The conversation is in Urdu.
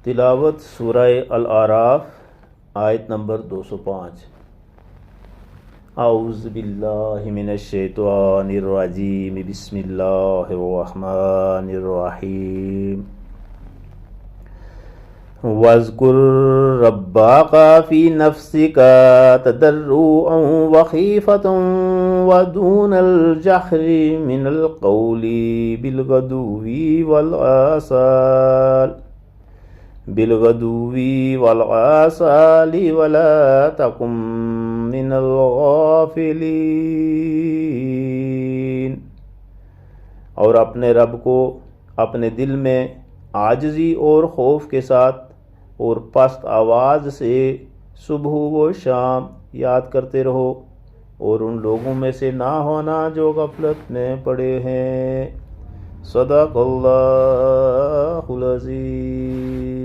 تلاوت سورہ الاعراف آیت نمبر 205۔ اعوذ باللہ من الشیطان الرجیم، بسم اللہ الرحمن الرحیم۔ وَاذْكُر رَّبَّكَ فِي نَفْسِكَ تَضَرُّعًا وَخِيفَةً وَدُونَ الْجَهْرِ مِنَ الْقَوْلِ بِالْغُدُوِّ وَلَا تَكُن مِّنَ الْغَافِلِينَ۔ اور اپنے رب کو اپنے دل میں عاجزی اور خوف کے ساتھ اور پست آواز سے صبح و شام یاد کرتے رہو، اور ان لوگوں میں سے نہ ہونا جو غفلت میں پڑے ہیں۔ صدق اللہ العظیم۔